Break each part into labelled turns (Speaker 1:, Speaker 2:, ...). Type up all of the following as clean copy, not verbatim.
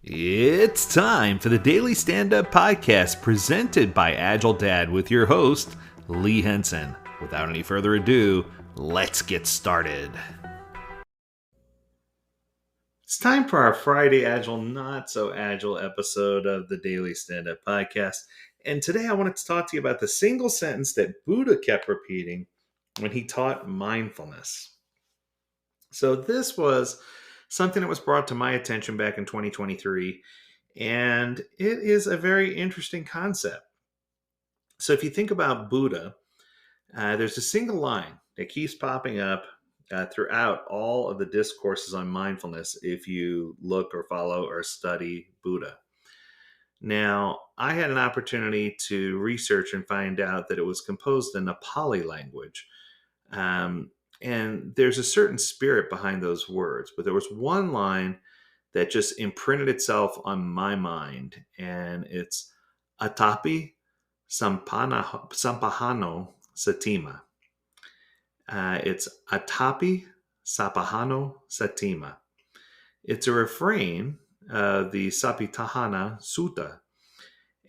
Speaker 1: It's time for the Daily Stand Up Podcast presented by Agile Dad with your host, Lee Henson. Without any further ado, let's get started. It's time for our Friday Agile, Not So Agile episode of the Daily Stand Up Podcast. And today I wanted to talk to you about the single sentence that Buddha kept repeating when he taught mindfulness. So, this was something that was brought to my attention back in 2023. And it is a very interesting concept. So, if you think about Buddha, there's a single line that keeps popping up throughout all of the discourses on mindfulness if you look or follow or study Buddha. Now, I had an opportunity to research and find out that it was composed in a Pali language. Um, and there's a certain spirit behind those words, but there was one line that just imprinted itself on my mind, and it's Atapi sampajjano satima. It's Atapi sampajjano satima. It's a refrain of the Satipatthana Sutta,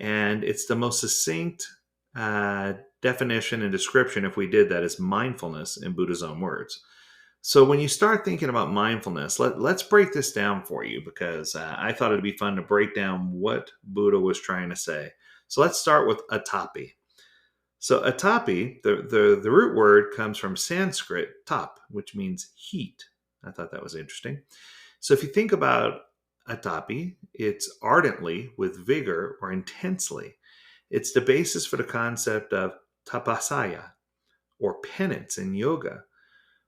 Speaker 1: and it's the most succinct definition and description, if we did that, as mindfulness in Buddha's own words. So when you start thinking about mindfulness, let's break this down for you, because I thought it'd be fun to break down what Buddha was trying to say. So let's start with Atapi. So Atapi, the root word comes from Sanskrit tap, which means heat. I thought that was interesting. So if you think about Atapi, it's ardently, with vigor, or intensely. It's the basis for the concept of tapasya, or penance in yoga,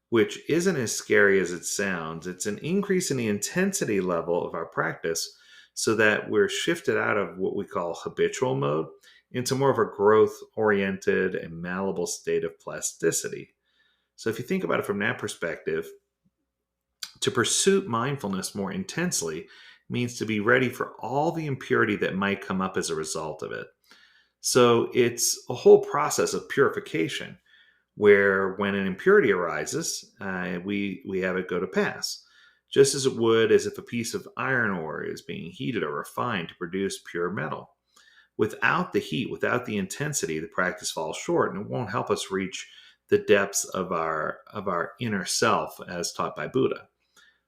Speaker 1: which isn't as scary as it sounds. It's an increase in the intensity level of our practice so that we're shifted out of what we call habitual mode into more of a growth-oriented and malleable state of plasticity. So if you think about it from that perspective, to pursue mindfulness more intensely means to be ready for all the impurity that might come up as a result of it. So it's a whole process of purification, where when an impurity arises, we have it go to pass, just as it would as if a piece of iron ore is being heated or refined to produce pure metal. Without the heat, without the intensity, the practice falls short, and it won't help us reach the depths of our inner self as taught by Buddha.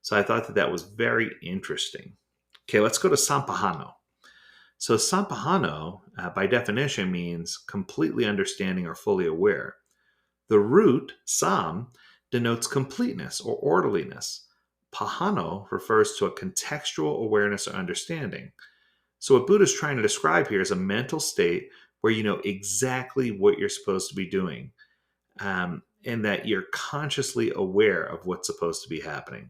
Speaker 1: So I thought that was very interesting. Okay, let's go to sampajjano. So sampajjano, by definition, means completely understanding or fully aware. The root, sam, denotes completeness or orderliness. Pahano refers to a contextual awareness or understanding. So what Buddha's trying to describe here is a mental state where you know exactly what you're supposed to be doing, and that you're consciously aware of what's supposed to be happening.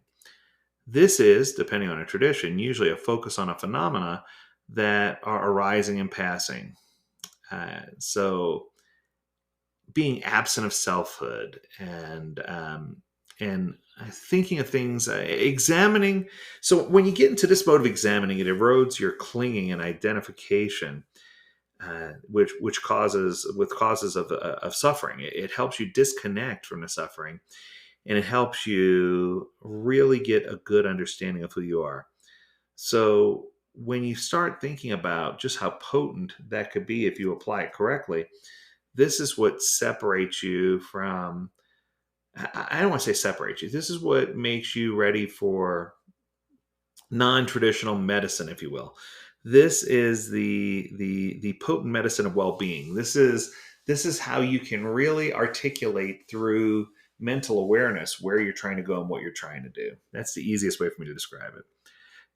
Speaker 1: This is, depending on a tradition, usually a focus on a phenomena that are arising and passing. So being absent of selfhood and thinking of things, examining. So when you get into this mode of examining, it erodes your clinging and identification, which causes of suffering. It helps you disconnect from the suffering, and it helps you really get a good understanding of who you are. So when you start thinking about just how potent that could be if you apply it correctly, this is what separates you from, I don't want to say separate you. This is what makes you ready for non-traditional medicine, if you will. This is the potent medicine of well-being. This is how you can really articulate through mental awareness where you're trying to go and what you're trying to do. That's the easiest way for me to describe it.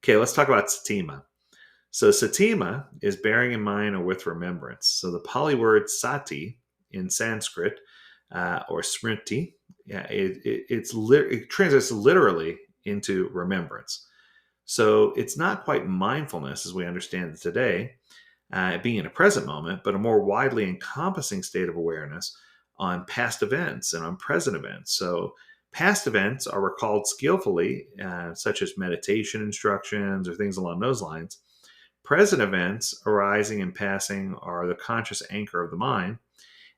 Speaker 1: Okay, let's talk about satima. So satima is bearing in mind or with remembrance. So the Pali word sati in Sanskrit, or smriti, it translates literally into remembrance. So it's not quite mindfulness as we understand it today, being in a present moment, but a more widely encompassing state of awareness on past events and on present events. So past events are recalled skillfully, such as meditation instructions or things along those lines. Present events arising and passing are the conscious anchor of the mind.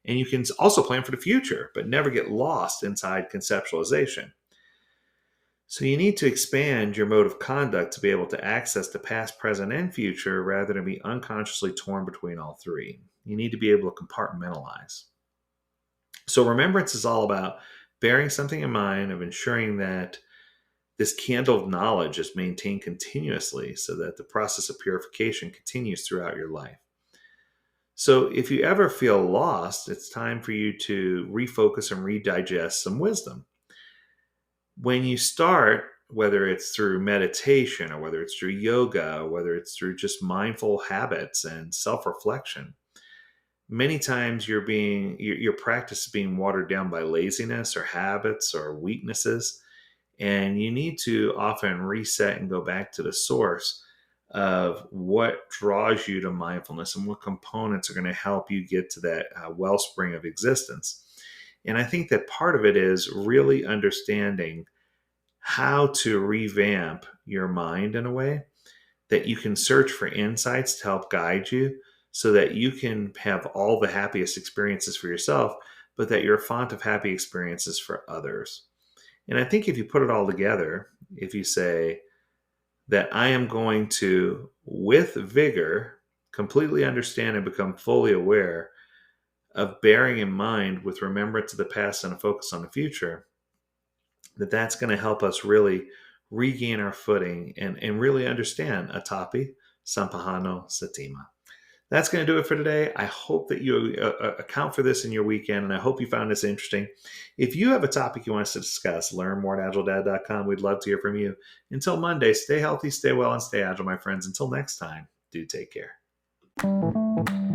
Speaker 1: And you can also plan for the future, but never get lost inside conceptualization. So you need to expand your mode of conduct to be able to access the past, present, and future rather than be unconsciously torn between all three. You need to be able to compartmentalize. So remembrance is all about bearing something in mind, of ensuring that this candle of knowledge is maintained continuously so that the process of purification continues throughout your life. So if you ever feel lost, it's time for you to refocus and redigest some wisdom. When you start, whether it's through meditation or whether it's through yoga, or whether it's through just mindful habits and self-reflection, many times your practice is being watered down by laziness or habits or weaknesses, and you need to often reset and go back to the source of what draws you to mindfulness and what components are going to help you get to that wellspring of existence. And I think that part of it is really understanding how to revamp your mind in a way that you can search for insights to help guide you so that you can have all the happiest experiences for yourself, but that you're a font of happy experiences for others. And I think if you put it all together, if you say that I am going to, with vigor, completely understand and become fully aware of bearing in mind with remembrance of the past and a focus on the future, that's going to help us really regain our footing and really understand Atapi, sampajjano, satima. That's going to do it for today. I hope that you account for this in your weekend, and I hope you found this interesting. If you have a topic you want us to discuss, learn more at agiledad.com. We'd love to hear from you. Until Monday, stay healthy, stay well, and stay agile, my friends. Until next time, do take care.